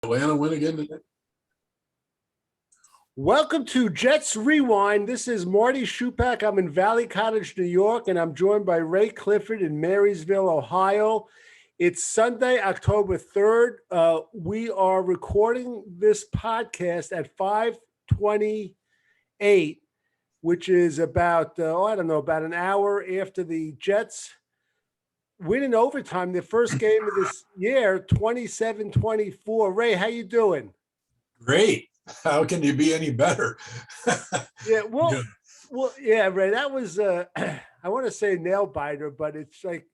Atlanta win again today? Welcome to Jets Rewind. This is Marty Shupak. I'm in Valley Cottage, New York, and I'm joined by Ray Clifford in Marysville, Ohio. It's Sunday, October 3rd. We are recording this podcast at 5:28, which is about, about an hour after the Jets win in overtime, the first game of this year, 27-24. Ray, how you doing? Great. How can you be any better? Yeah, Yeah. yeah, Ray. That was I want to say nail biter, but it's like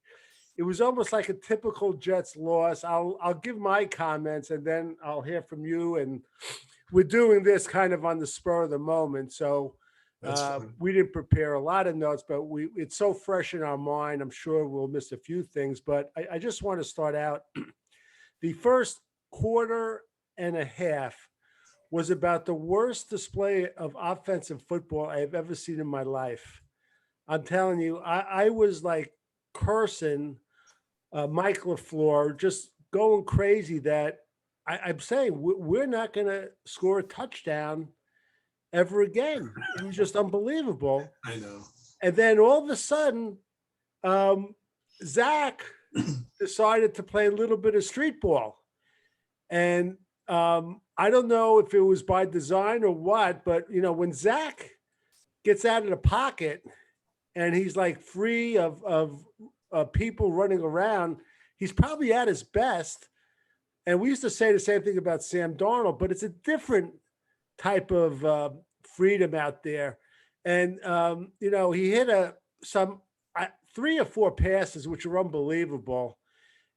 it was almost like a typical Jets loss. I'll give my comments and then I'll hear from you. And we're doing this kind of on the spur of the moment, so we didn't prepare a lot of notes, but it's so fresh in our mind. I'm sure we'll miss a few things, but I just want to start out. The first quarter and a half was about the worst display of offensive football I've ever seen in my life. I'm telling you, I was like cursing Mike LaFleur, just going crazy that I'm saying we're not going to score a touchdown ever again. It was just unbelievable. I know. And then all of a sudden, Zach decided to play a little bit of street ball. And I don't know if it was by design or what, but when Zach gets out of the pocket and he's like free of people running around, he's probably at his best. And we used to say the same thing about Sam Darnold, but it's a different type of freedom out there. And he hit some 3 or 4 passes which are unbelievable.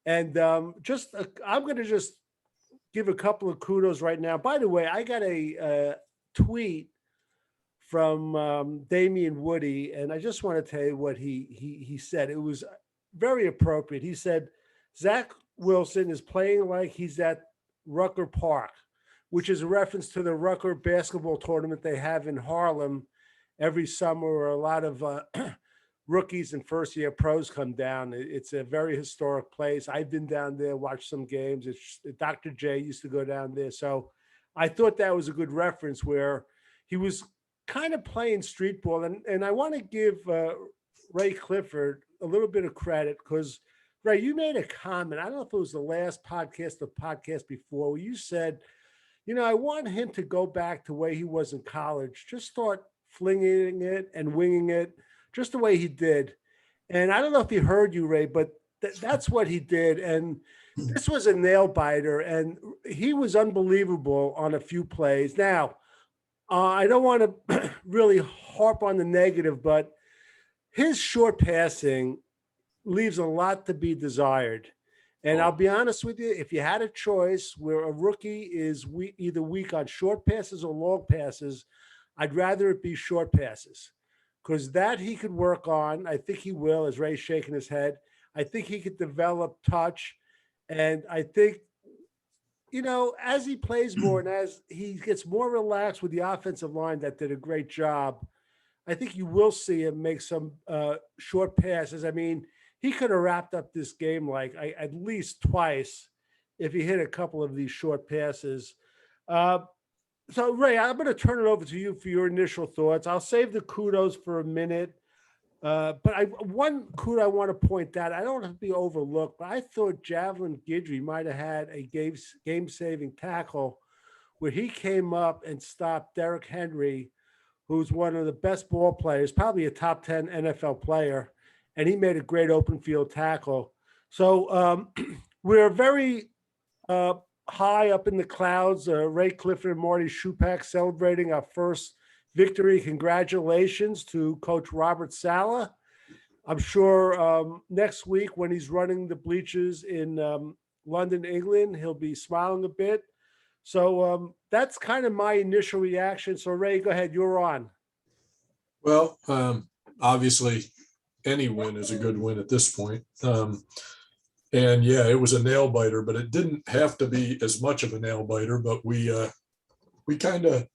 And I'm going to just give a couple of kudos right now. By the way, I got a tweet from Damian Woody, and I just want to tell you what he said. It was very appropriate. He said, Zach Wilson is playing like he's at Rucker Park, which is a reference to the Rucker basketball tournament they have in Harlem every summer, where a lot of rookies and first-year pros come down. It's a very historic place. I've been down there, watched some games. Dr. J used to go down there. So I thought that was a good reference where he was kind of playing street ball. And I want to give Ray Clifford a little bit of credit because, Ray, you made a comment. I don't know if it was the last podcast or podcast before where you said, I want him to go back to the way he was in college. Just start flinging it and winging it, just the way he did. And I don't know if he heard you, Ray, but that's what he did. And this was a nail biter, and he was unbelievable on a few plays. Now, I don't want to really harp on the negative, but his short passing leaves a lot to be desired. And I'll be honest with you, if you had a choice where a rookie is either weak on short passes or long passes, I'd rather it be short passes. Because that he could work on. I think he will, as Ray's shaking his head. I think he could develop touch. And I think, as he plays more and as he gets more relaxed with the offensive line that did a great job, I think you will see him make some short passes. I mean, he could have wrapped up this game at least twice if he hit a couple of these short passes. So, Ray, I'm going to turn it over to you for your initial thoughts. I'll save the kudos for a minute. But one kudo I want to point out, I don't want to be overlooked, but I thought Javelin Guidry might have had a game-saving tackle where he came up and stopped Derrick Henry, who's one of the best ball players, probably a top 10 NFL player, and he made a great open field tackle. So we're very high up in the clouds. Ray Clifford and Marty Shupak celebrating our first victory. Congratulations to Coach Robert Saleh. I'm sure next week when he's running the bleachers in London, England, he'll be smiling a bit. So that's kind of my initial reaction. So, Ray, go ahead. You're on. Well, obviously, any win is a good win at this point. And yeah, it was a nail biter, but it didn't have to be as much of a nail biter. But we kind of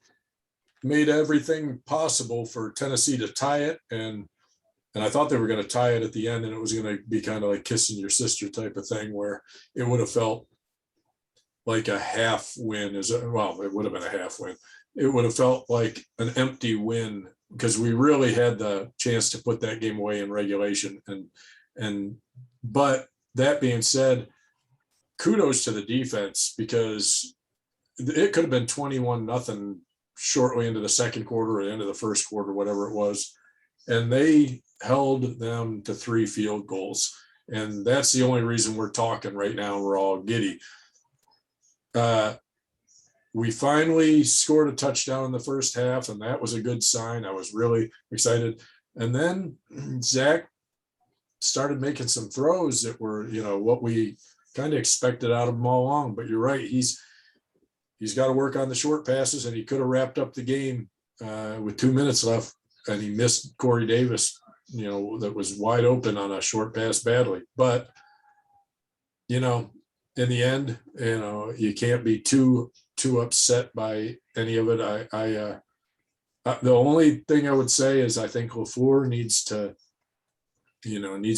made everything possible for Tennessee to tie it, and I thought they were going to tie it at the end, and it was going to be kind of like kissing your sister type of thing, where it would have felt like a half win well, it would have been a half win. It would have felt like an empty win because we really had the chance to put that game away in regulation. But that being said, kudos to the defense because it could have been 21-0 shortly into the second quarter or the end of the first quarter, whatever it was. And they held them to 3 field goals. And that's the only reason we're talking right now. We're all giddy. We finally scored a touchdown in the first half, and that was a good sign. I was really excited. And then Zach started making some throws that were, what we kind of expected out of him all along. But you're right. He's got to work on the short passes, and he could have wrapped up the game with 2 minutes left, and he missed Corey Davis, that was wide open on a short pass badly. But, in the end, you can't be too upset by any of it. The only thing I would say is I think LaFleur needs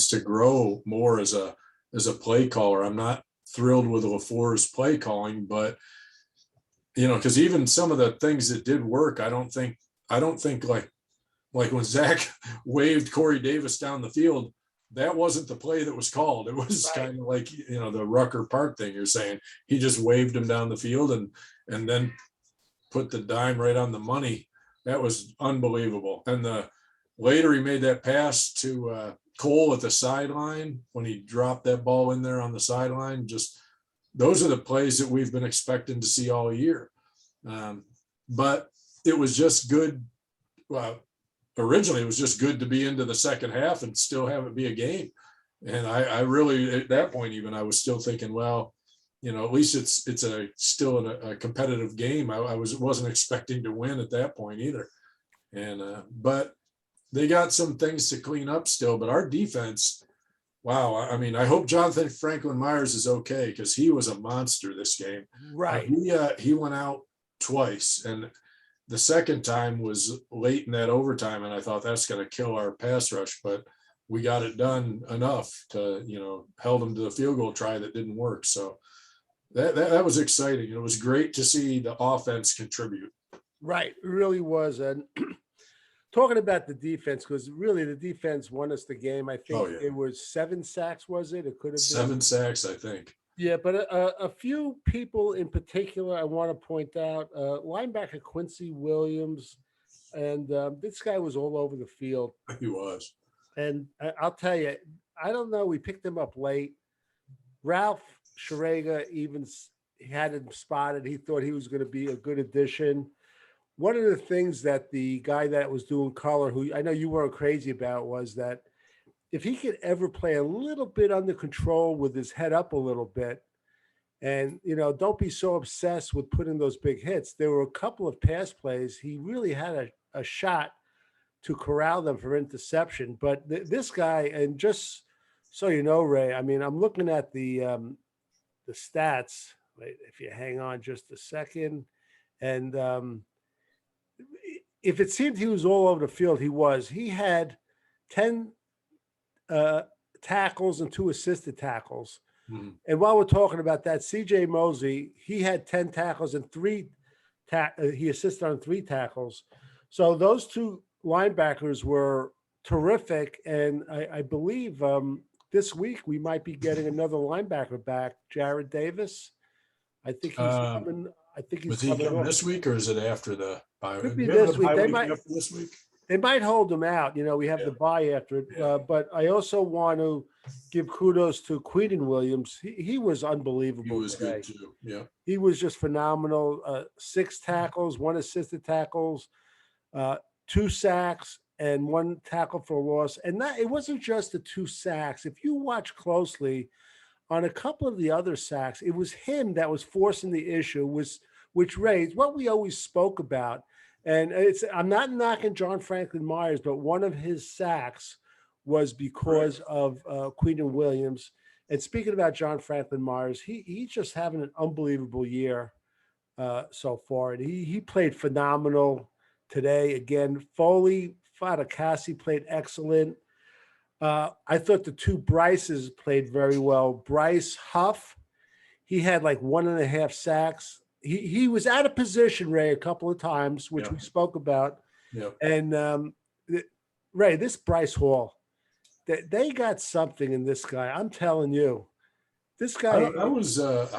to grow more as a play caller. I'm not thrilled with LaFleur's play calling, but because even some of the things that did work, I don't think like when Zach waved Corey Davis down the field, that wasn't the play that was called. It was Right. kind of like, the Rucker Park thing you're saying. He just waved him down the field and then put the dime right on the money. That was unbelievable. And later he made that pass to Cole at the sideline when he dropped that ball in there on the sideline. Just those are the plays that we've been expecting to see all year. But it was just good. Well, originally it was just good to be into the second half and still have it be a game. And I really, at that point, even I was still thinking, well, at least it's still a competitive game. I wasn't expecting to win at that point either. And, but they got some things to clean up still, but our defense, wow. I mean, I hope Franklin Meyers is okay, because he was a monster this game. Right. He went out twice, and the second time was late in that overtime, and I thought that's going to kill our pass rush, but we got it done enough to, held them to the field goal try that didn't work. So that was exciting. It was great to see the offense contribute. Right. It really was. And talking about the defense, because really the defense won us the game. I think it was 7 sacks, was it? It could have been 7 sacks, I think. Yeah, but a few people in particular I want to point out. Linebacker Quincy Williams, and this guy was all over the field. He was. And I'll tell you, I don't know. We picked him up late. Ralph Schrager even had him spotted. He thought he was going to be a good addition. One of the things that the guy that was doing color, who I know you weren't crazy about, was that if he could ever play a little bit under control with his head up a little bit, and, don't be so obsessed with putting those big hits. There were a couple of pass plays. He really had a shot to corral them for interception. But this guy, and just so you know, Ray, I mean, I'm looking at the stats. Wait, if you hang on just a second. And if it seemed he was all over the field, he was. He had 10 tackles and 2 assisted tackles. Mm-hmm. And while we're talking about that, CJ Mosley, he had 10 tackles and 3 he assisted on 3 tackles. So those 2 linebackers were terrific. And I believe this week we might be getting another linebacker back, Jared Davis. I think he's coming. I think he's coming this week, or is it after the bye? Could be this week. This week. They might hold him out. We have the bye after it. But I also want to give kudos to Quinnen Williams. He was unbelievable. He was today. good too. Yeah. He was just phenomenal. 6 tackles, 1 assisted tackles, 2 sacks, and 1 tackle for loss. And that it wasn't just the 2 sacks. If you watch closely on a couple of the other sacks, it was him that was forcing the issue, which raised what we always spoke about. And I'm not knocking John Franklin Meyers, but one of his sacks was because of Quinnen Williams. And speaking about John Franklin Meyers, he's just having an unbelievable year so far. And he played phenomenal today. Again, Foley, Fatakasi played excellent. I thought the 2 Bryces played very well. Bryce, Huff, He had like 1.5 sacks. He was out of position, Ray, a couple of times, which we spoke about. Yeah. And Ray, this Bryce Hall, they got something in this guy. I'm telling you, this guy. I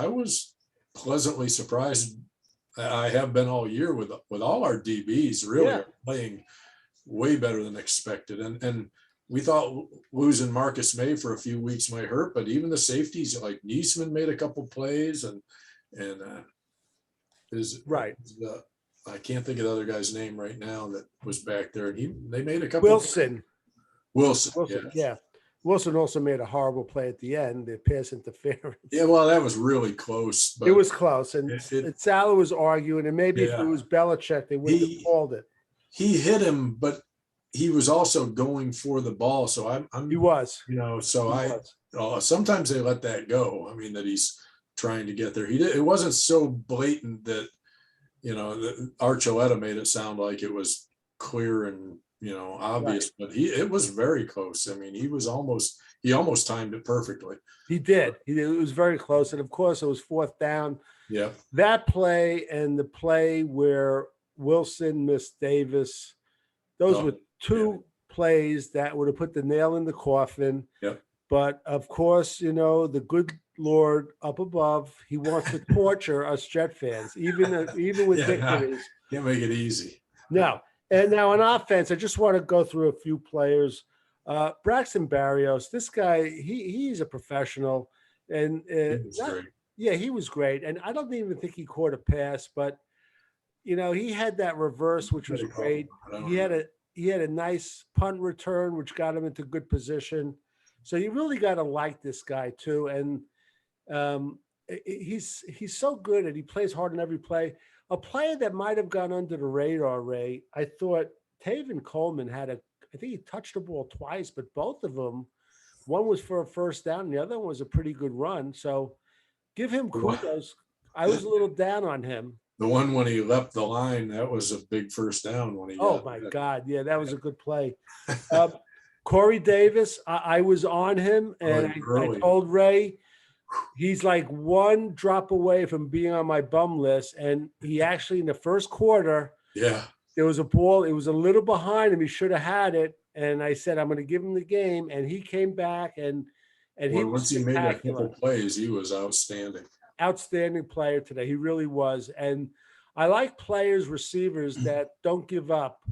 was pleasantly surprised. I have been all year with all our DBs really are playing way better than expected. And we thought losing Marcus May for a few weeks might hurt, but even the safeties like Niesman made a couple plays and I can't think of the other guy's name right now that was back there. And they made a couple. Wilson. Yeah. Wilson also made a horrible play at the end, the pass interference. Yeah, well, that was really close. But it was close, and Salah was arguing, and maybe if it was Belichick, they wouldn't have called it. He hit him, but he was also going for the ball. So he was, sometimes they let that go. I mean, that he's trying to get there. It wasn't so blatant that, Archuleta made it sound like it was clear and, obvious, but it was very close. I mean, he almost timed it perfectly. He did. It was very close. And of course it was 4th down. Yeah. That play and the play where Wilson missed Davis, those were two plays that would have put the nail in the coffin. Yep. But of course, the good Lord up above, he wants to torture us Jet fans, even with victories. Can't make it easy. No. And now on offense, I just want to go through a few players. Braxton Barrios, this guy, he's a professional. And he was great. And I don't even think he caught a pass, but he had that reverse, which was great. He had a nice punt return, which got him into good position. So you really got to like this guy too. And he's so good and he plays hard in every play. A player that might have gone under the radar, Ray, I thought Tavon Coleman I think he touched the ball twice, but both of them, one was for a 1st down, and the other one was a pretty good run. So give him kudos. I was a little down on him. The one when he leapt the line, that was a big 1st down when he God. Yeah, that was a good play. Corey Davis, I was on him, and I told Ray, he's like one drop away from being on my bum list. And he actually, in the first quarter, there was a ball. It was a little behind him. He should have had it. And I said, I'm going to give him the game. And he came back and once he made a couple plays, he was outstanding. Outstanding player today. He really was. And I like players, receivers that don't give up.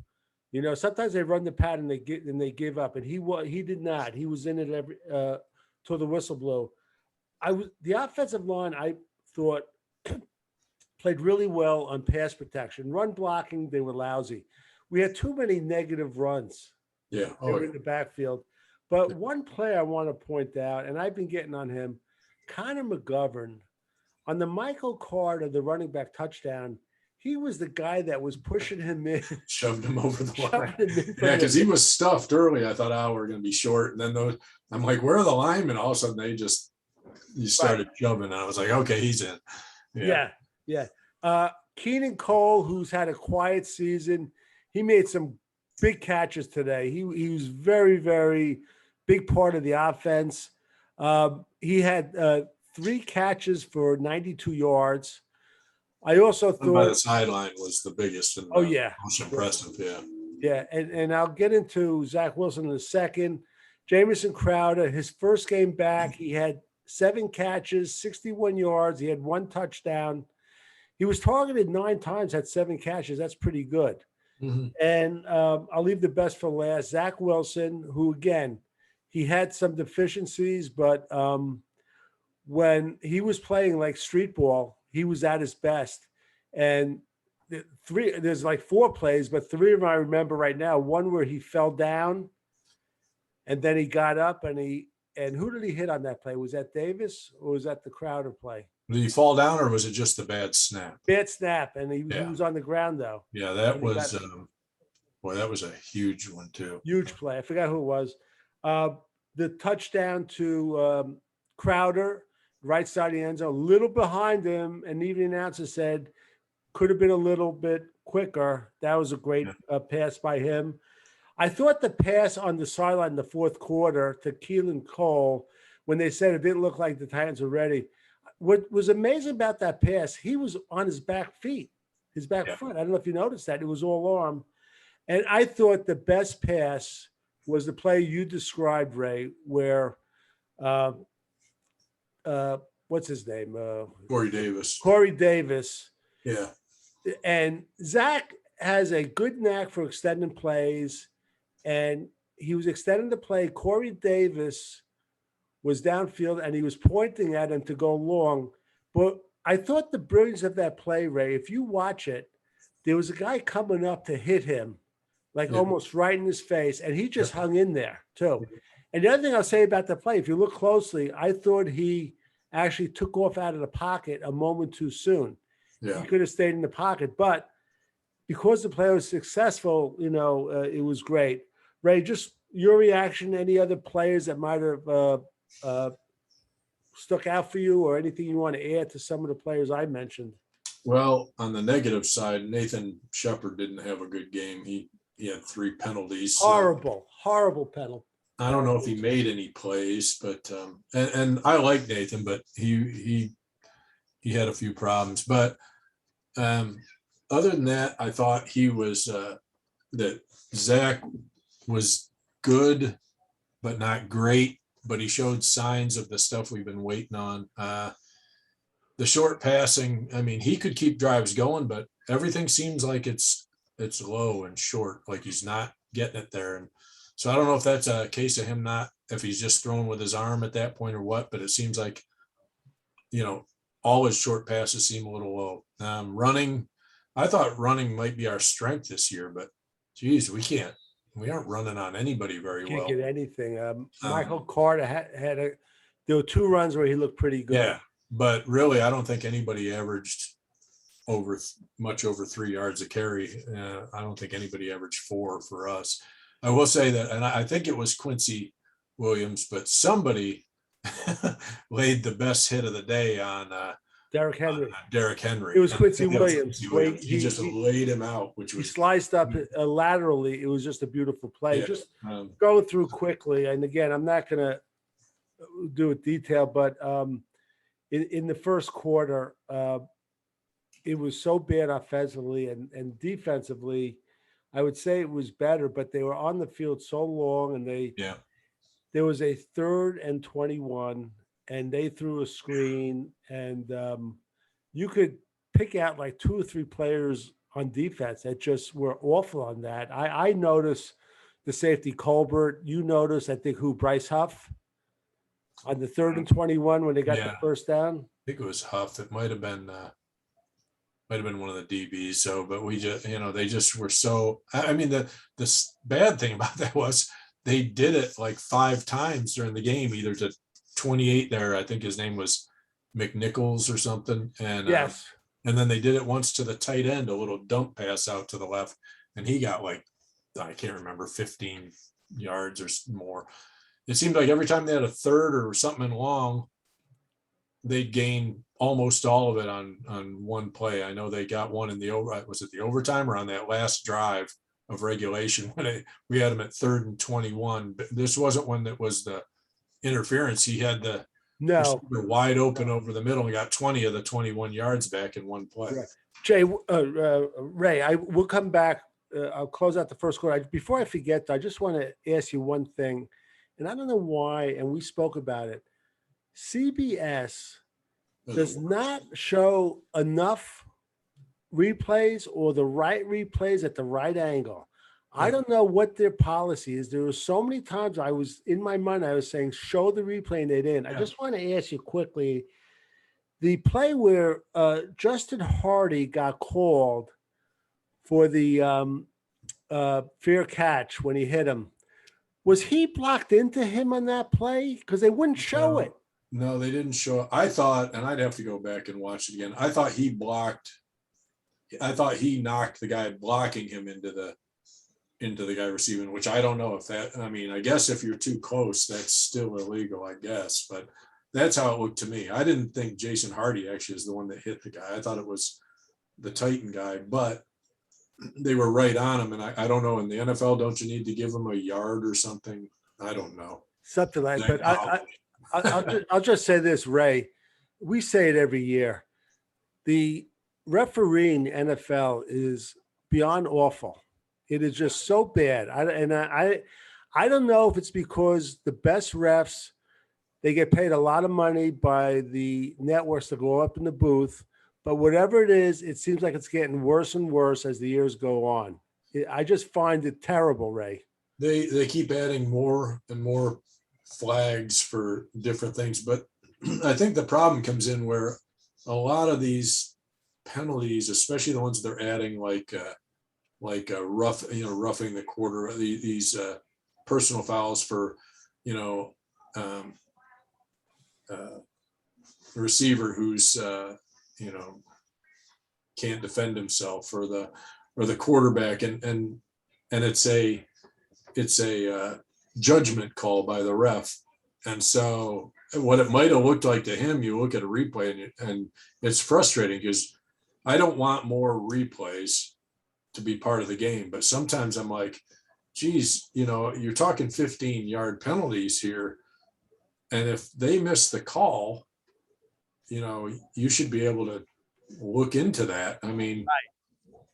Sometimes they run the pad and they give up. And he did not. He was in it every till the whistle blew. The offensive line, I thought, played really well on pass protection. Run blocking, they were lousy. We had too many negative runs. Yeah. They were in the backfield. But one player I want to point out, and I've been getting on him, Connor McGovern, on the Michael Carter, the running back touchdown, he was the guy that was pushing him in. Shoved him over the line. Yeah, because he was stuffed early. I thought, we're going to be short. And then I'm like, where are the linemen? All of a sudden, you started shoving. And I was like, okay, he's in. Yeah. Keenan Cole, who's had a quiet season, he made some big catches today. He was very, very big part of the offense. He had 3 catches for 92 yards. I also thought by the sideline was the biggest and most impressive. Yeah. And I'll get into Zach Wilson in a second. Jamison Crowder, his first game back, he had 7 catches, 61 yards. He had 1 touchdown. He was targeted 9 times, had 7 catches. That's pretty good. Mm-hmm. And I'll leave the best for last. Zach Wilson, who, again, he had some deficiencies, but when he was playing like street ball, he was at his best. And there's like 4 plays, but 3 of them I remember right now. One where he fell down and then he got up and who did he hit on that play? Was that Davis or was that the Crowder play? Did he fall down or was it just a bad snap? Bad snap. And he was on the ground though. Yeah, that was, that was a huge one too. Huge play. I forgot who it was. The touchdown to Crowder, right side of the end zone, a little behind him. And even the announcer said, could have been a little bit quicker. That was a great pass by him. I thought the pass on the sideline in the 4th quarter to Keelan Cole, when they said it didn't look like the Titans were ready, what was amazing about that pass, he was on his back feet, his back foot. I don't know if you noticed that. It was all arm. And I thought the best pass was the play you described, Ray, where what's his name? Corey Davis. Corey Davis. Yeah. And Zach has a good knack for extending plays, and he was extending the play. Corey Davis was downfield, and he was pointing at him to go long. But I thought the brilliance of that play, Ray, if you watch it, there was a guy coming up to hit him, like almost right in his face, and he just hung in there too. And the other thing I'll say about the play, if you look closely, I thought he actually took off out of the pocket a moment too soon. Yeah. He could have stayed in the pocket, but because the play was successful, it was great. Ray, just your reaction, any other players that might have stuck out for you, or anything you want to add to some of the players I mentioned? Well, on the negative side, Nathan Shepard didn't have a good game. He had 3 penalties. Horrible penalty. I don't know if he made any plays, but and I like Nathan, but he had a few problems. But other than that, I thought he was that Zach was good, but not great. But he showed signs of the stuff we've been waiting on. The short passing, I mean, he could keep drives going, but everything seems like it's low and short, like he's not getting it there. And so I don't know if that's a case of him not, if he's just throwing with his arm at that point or what, but it seems like, all his short passes seem a little low. Running, I thought running might be our strength this year, but geez, we aren't running on anybody very well. Can't get anything. Michael Carter had there were 2 runs where he looked pretty good. Yeah, but really, I don't think anybody averaged much over 3 yards a carry. I don't think anybody averaged 4 for us. I will say that, and I think it was Quincy Williams, but somebody laid the best hit of the day on Derrick Henry. Derrick Henry. It was Quincy Williams. He just laid him out, which was, he sliced up laterally. It was just a beautiful play. Yeah, just go through quickly. And again, I'm not going to do it detailed, but in the first quarter, it was so bad offensively and defensively. I would say it was better, but they were on the field so long, and there was a 3rd and 21, and they threw a screen, and you could pick out like 2 or 3 players on defense that just were awful on that. I noticed the safety Colbert. You noticed, I think, Bryce Huff on the 3rd and 21 when they got the first down. I think it was Huff. It might have been one of the DBs. So, but we just, they just were so, I mean, the bad thing about that was they did it like 5 times during the game, either to 28 there. I think his name was McNichols or something. And and then they did it once to the tight end, a little dump pass out to the left. And he got like, I can't remember, 15 yards or more. It seemed like every time they had a third or something long, they'd gain almost all of it on one play. I know they got one in the overtime or on that last drive of regulation when we had them at 3rd and 21. But this wasn't one that was the interference. He had the wide open over the middle and got 20 of the 21 yards back in one play. Right. Jay, Ray, I will come back. I'll close out the first quarter. Before I forget, I just want to ask you one thing, and I don't know why, and we spoke about it. CBS does not show enough replays or the right replays at the right angle. I don't know what their policy is. There were so many times I was in my mind, I was saying, show the replay, and they didn't. I just want to ask you quickly, the play where Justin Hardy got called for the fair catch when he hit him, was he blocked into him on that play? Because they wouldn't show it. No, they didn't show it. I thought, and I'd have to go back and watch it again. I thought he knocked the guy blocking him into the guy receiving, which I don't know if that, I mean, I guess if you're too close, that's still illegal, I guess, but that's how it looked to me. I didn't think Jason Hardy actually is the one that hit the guy. I thought it was the Titan guy, but they were right on him. And I don't know, in the NFL, don't you need to give him a yard or something? I don't know. Something like that. But I'll just say this, Ray. we say it every year. The refereeing in the NFL is beyond awful. It is just so bad. I don't know if it's because the best refs, they get paid a lot of money by the networks to go up in the booth, but whatever it is, it seems like it's getting worse and worse as the years go on. I just find it terrible, Ray. They keep adding more and more flags for different things, but I think the problem comes in where a lot of these penalties, especially the ones they're adding, like roughing the quarter, these personal fouls for, the receiver who's can't defend himself, or the quarterback, and it's a judgment call by the ref. And so what it might have looked like to him, you look at a replay and it's frustrating, because I don't want more replays to be part of the game, but sometimes I'm like, geez, you're talking 15-yard penalties here, and if they miss the call, you should be able to look into that. I mean,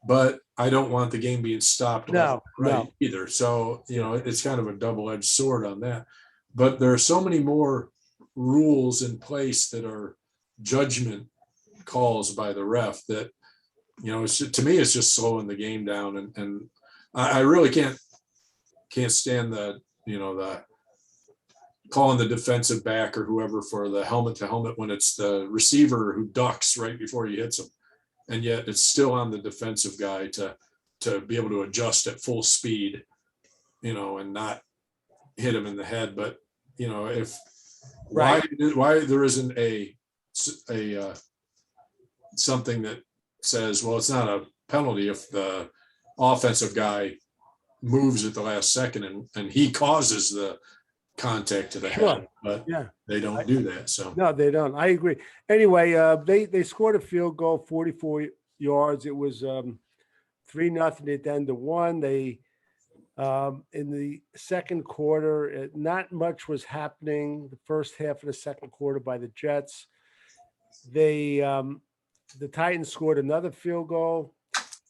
but I don't want the game being stopped either. So, it's kind of a double-edged sword on that. But there are so many more rules in place that are judgment calls by the ref that, to me, it's just slowing the game down. And I really can't stand the calling the defensive back or whoever for the helmet to helmet when it's the receiver who ducks right before he hits him. And yet it's still on the defensive guy to be able to adjust at full speed, and not hit him in the head. But, why there isn't a something that says, well, it's not a penalty if the offensive guy moves at the last second and he causes the contact to the head, but they don't do that. So no, they don't. I agree. Anyway, they scored a field goal, 44 yards. It was 3-0 at the end of one. They in the second quarter, not much was happening. The first half of the second quarter by the Jets. The Titans scored another field goal.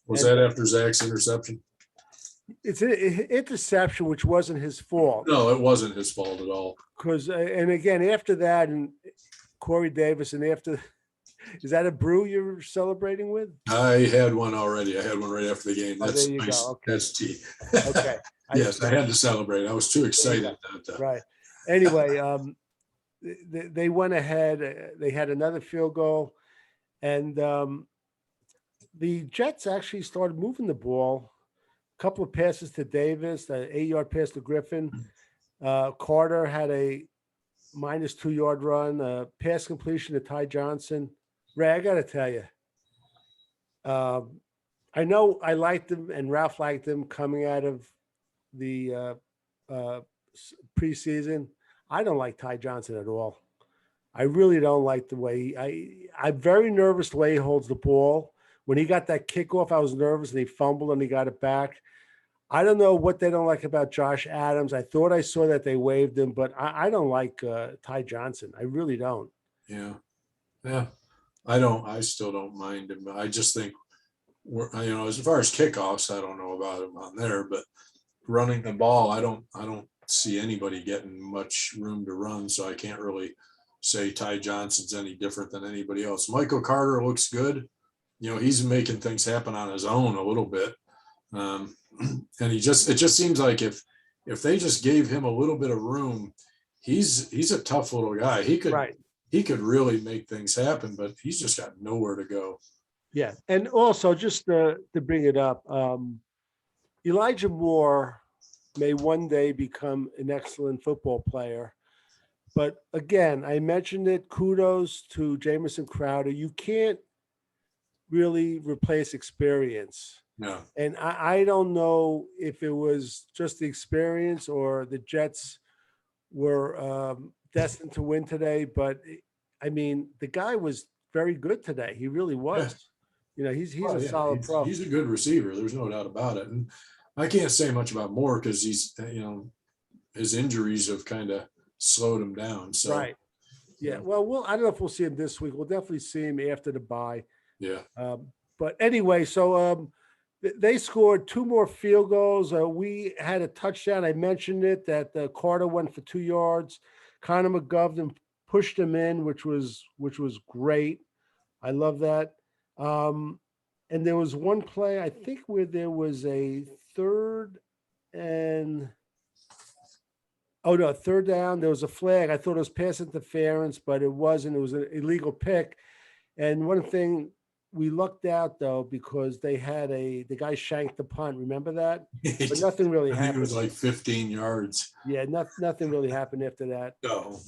Was that after Zach's interception? It's an interception, which wasn't his fault. No, it wasn't his fault at all. Because, and again, after that, and Corey Davis, and after, is that a brew you're celebrating with? I had one already. I had one right after the game. That's there you nice. Go. Okay. That's tea. Okay. Yes, I had to celebrate. I was too excited. Right. Anyway, they went ahead. They had another field goal, and the Jets actually started moving the ball. Couple of passes to Davis, an 8-yard pass to Griffin. Carter had a -2-yard run, pass completion to Ty Johnson. Ray, I got to tell you, I know I liked him and Ralph liked him coming out of the preseason. I don't like Ty Johnson at all. I really don't like the way I'm very nervous the way he holds the ball. When he got that kickoff, I was nervous, and he fumbled and he got it back. I don't know what they don't like about Josh Adams. I thought I saw that they waived him, but I don't like Ty Johnson. I really don't. Yeah. I still don't mind him. I just think, as far as kickoffs, I don't know about him on there, but running the ball, I don't see anybody getting much room to run. So I can't really say Ty Johnson's any different than anybody else. Michael Carter looks good. He's making things happen on his own a little bit. And it just seems like if they just gave him a little bit of room, he's a tough little guy. He could really make things happen, but he's just got nowhere to go. Yeah. And also just to bring it up, Elijah Moore may one day become an excellent football player. But again, I mentioned it, kudos to Jamison Crowder. You can't really replace experience. No. And I don't know if it was just the experience or the Jets were destined to win today. But, I mean, the guy was very good today. He really was. Yeah. He's a solid pro. He's a good receiver. There's no doubt about it. And I can't say much about Moore because he's, his injuries have kind of slowed him down. So, right. Yeah. Well, I don't know if we'll see him this week. We'll definitely see him after the bye. Yeah. But anyway, so they scored 2 more field goals. We had a touchdown. I mentioned it that Carter went for 2 yards. Connor McGovern pushed him in, which was great. I love that. And there was one play, I think, where there was a third down. There was a flag. I thought it was pass interference, but it wasn't. It was an illegal pick. And one thing, we lucked out though because they had the guy shanked the punt. Remember that? But nothing really I think happened. it was like 15 yards. Yeah, nothing really happened after that. No.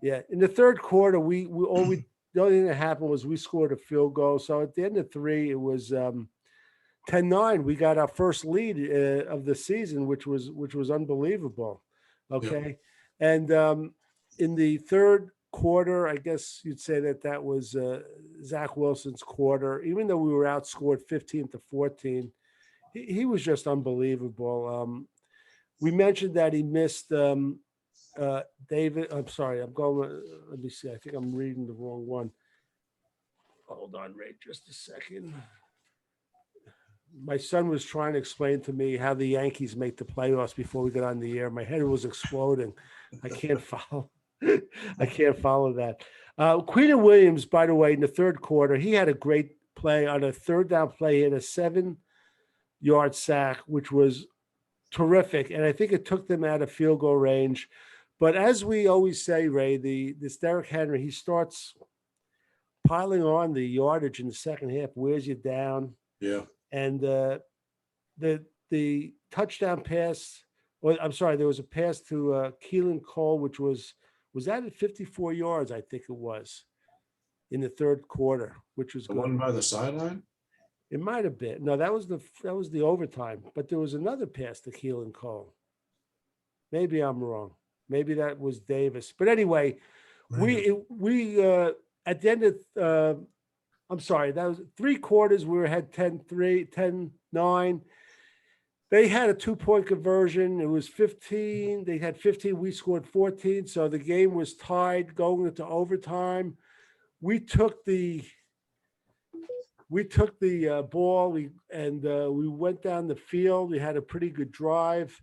Yeah, in the third quarter, the only thing that happened was we scored a field goal. So at the end of 3, it was 10-9. We got our first lead of the season, which was unbelievable. Okay, and in the third quarter, I guess you'd say that was Zach Wilson's quarter. Even though we were outscored 15-14, he was just unbelievable. We mentioned that he missed David. I'm sorry. Let me see. I think I'm reading the wrong one. Hold on, Ray, just a second. My son was trying to explain to me how the Yankees make the playoffs before we got on the air. My head was exploding. I can't follow. I can't follow that. Quinnen Williams, by the way, in the third quarter, he had a great play on a third down play. He had a 7-yard sack, which was terrific. And I think it took them out of field goal range. But as we always say, Ray, this Derrick Henry, he starts piling on the yardage in the second half, wears you down. Yeah. And the touchdown pass, I'm sorry, there was a pass to Keelan Cole, which was that at 54 yards, I think it was, in the third quarter, which was the good. one by the sideline? It might have been. No, that was the overtime. But there was another pass to Keelan Cole. Maybe I'm wrong. Maybe that was Davis. But anyway, we at the end of I'm sorry, that was 3 quarters. We had 10-3, 10-9. They had a 2-point conversion. It was 15. They had 15. We scored 14. So the game was tied going into overtime. We took the ball. We went down the field. We had a pretty good drive,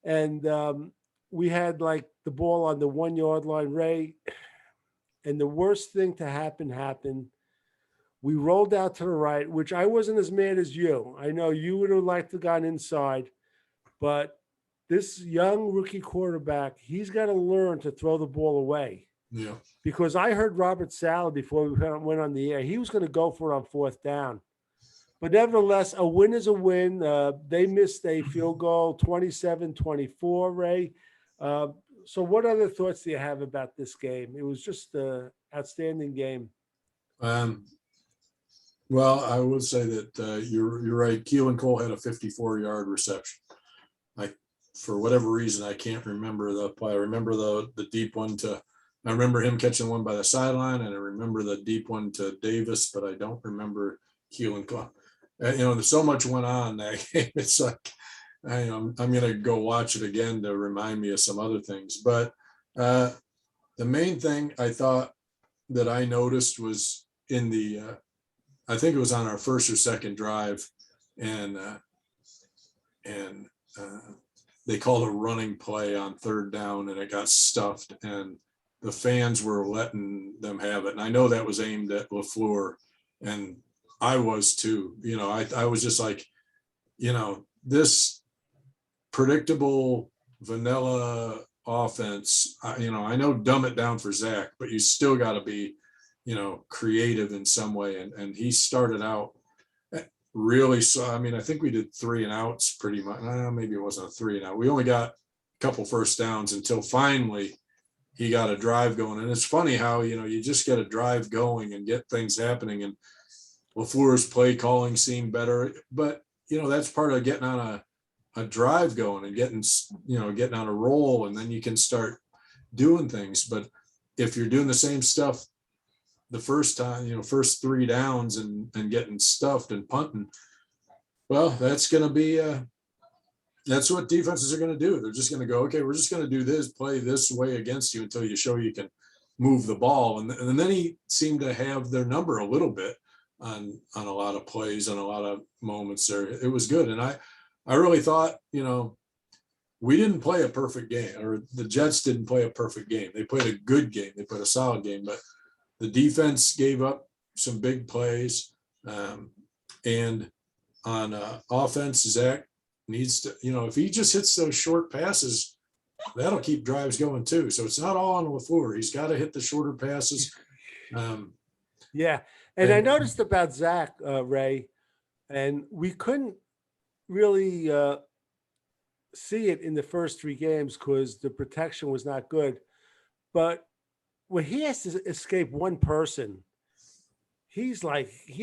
and we had like the ball on the 1-yard line, Ray. And the worst thing to happen happened. We rolled out to the right, which I wasn't as mad as you. I know you would have liked to have gone inside, but this young rookie quarterback, he's got to learn to throw the ball away. Yeah. Because I heard Robert Saleh before we went on the air. He was going to go for it on 4th down. But nevertheless, a win is a win. They missed a field goal, 27-24, Ray. So what other thoughts do you have about this game? It was just an outstanding game. Well, I would say that you're right. Keelan Cole had a 54-yard reception. For whatever reason, I can't remember the play. I remember the deep one I remember him catching one by the sideline, and I remember the deep one to Davis, but I don't remember Keelan Cole. There's so much went on that game. It's like, I'm going to go watch it again to remind me of some other things. But the main thing I thought that I noticed was in I think it was on our first or second drive, and they called a running play on 3rd down, and it got stuffed, and the fans were letting them have it. And I know that was aimed at LaFleur, and I was too. I was just like, this predictable vanilla offense, I know dumb it down for Zach, but you still got to be, creative in some way. And he started out really, I think we did 3 and outs pretty much. Maybe it wasn't a 3 and out. We only got a couple first downs until finally he got a drive going. And it's funny how, you just get a drive going and get things happening. And LaFleur's play calling seemed better, but that's part of getting on a drive going and getting on a roll, and then you can start doing things. But if you're doing the same stuff the first time, first 3 downs and getting stuffed and punting, well, that's going to be that's what defenses are going to do. They're just going to go, okay, we're just going to do this, play this way against you until you show you can move the ball. And then he seemed to have their number a little bit on a lot of plays, on a lot of moments there. It was good. And I really thought, we didn't play a perfect game, or the Jets didn't play a perfect game. They played a good game. They played a solid game, but the defense gave up some big plays. And on offense, Zach needs to, if he just hits those short passes, that'll keep drives going too. So it's not all on LaFleur. He's got to hit the shorter passes. Yeah. And I noticed about Zach, Ray, and we couldn't really see it in the first 3 games because the protection was not good. But when he has to escape one person, he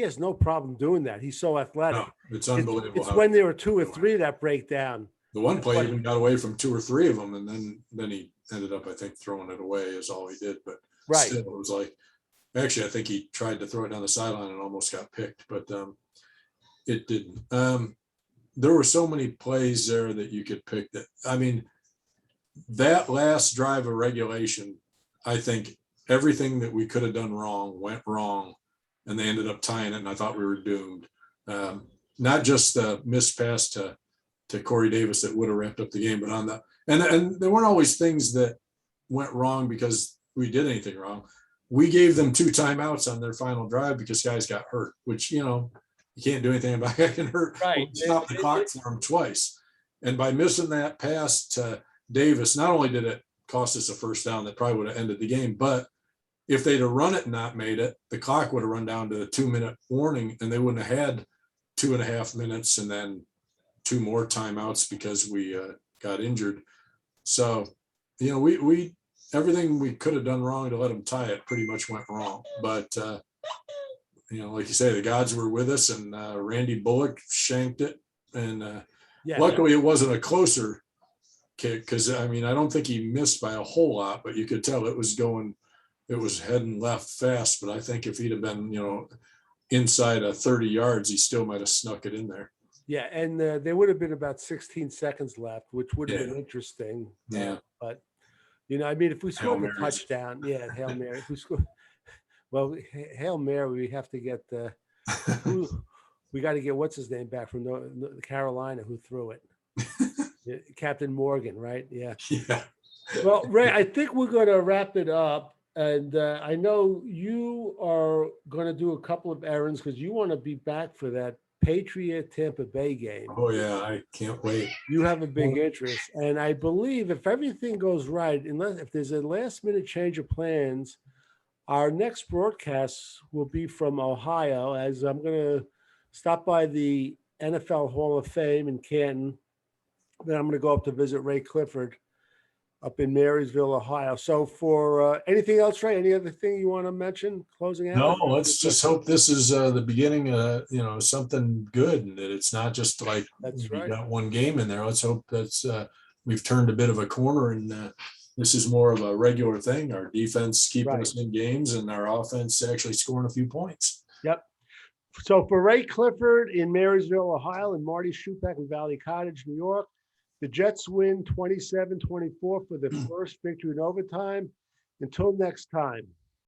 has no problem doing that. He's so athletic. No, it's unbelievable. It's when there are 2 or 3 that break down. The one play even got away from 2 or 3 of them, and then he ended up, I think, throwing it away is all he did. But still, it was like, actually, I think he tried to throw it down the sideline and almost got picked, but it didn't. There were so many plays there that you could pick that. I mean, that last drive of regulation, I think everything that we could have done wrong went wrong, and they ended up tying it, and I thought we were doomed. Not just the missed pass to Corey Davis that would have wrapped up the game, but on and there weren't always things that went wrong because we did anything wrong. We gave them 2 timeouts on their final drive because guys got hurt, which, you can't do anything about getting hurt. Right. Stop the clock for them twice. And by missing that pass to Davis, not only did it cost us a first down that probably would have ended the game, but if they'd have run it and not made it, the clock would have run down to a 2-minute warning, and they wouldn't have had 2.5 minutes and then 2 more timeouts because we got injured. So, we everything we could have done wrong to let them tie it pretty much went wrong. But, like you say, the gods were with us, and Randy Bullock shanked it. And luckily it wasn't a closer kick because, I don't think he missed by a whole lot, but you could tell it was heading left fast. But I think if he'd have been, inside 30 yards, he still might have snuck it in there. Yeah, and there would have been about 16 seconds left, which would have been interesting. Yeah. But, if we scored a touchdown, Hail Mary. If we score, well, Hail Mary, we have to get we got to get what's his name back from Carolina who threw it. Captain Morgan, right? Yeah. Yeah. Well, Ray, I think we're going to wrap it up. And I know you are going to do a couple of errands because you want to be back for that Patriot Tampa Bay game. Oh, yeah. I can't wait. You have a big interest. And I believe if everything goes right, if there's a last minute change of plans, our next broadcast will be from Ohio, as I'm going to stop by the NFL Hall of Fame in Canton. Then I'm going to go up to visit Ray Clifford up in Marysville, Ohio. So for anything else, Ray, any other thing you want to mention closing out? No, let's just hope this is the beginning of, something good, and that it's not just like we got one game in there. Let's hope that's we've turned a bit of a corner, and this is more of a regular thing. Our defense keeping us in games, and our offense actually scoring a few points. Yep. So for Ray Clifford in Marysville, Ohio, and Marty Shupak in Valley Cottage, New York, the Jets win 27-24 for the first victory in overtime. Until next time.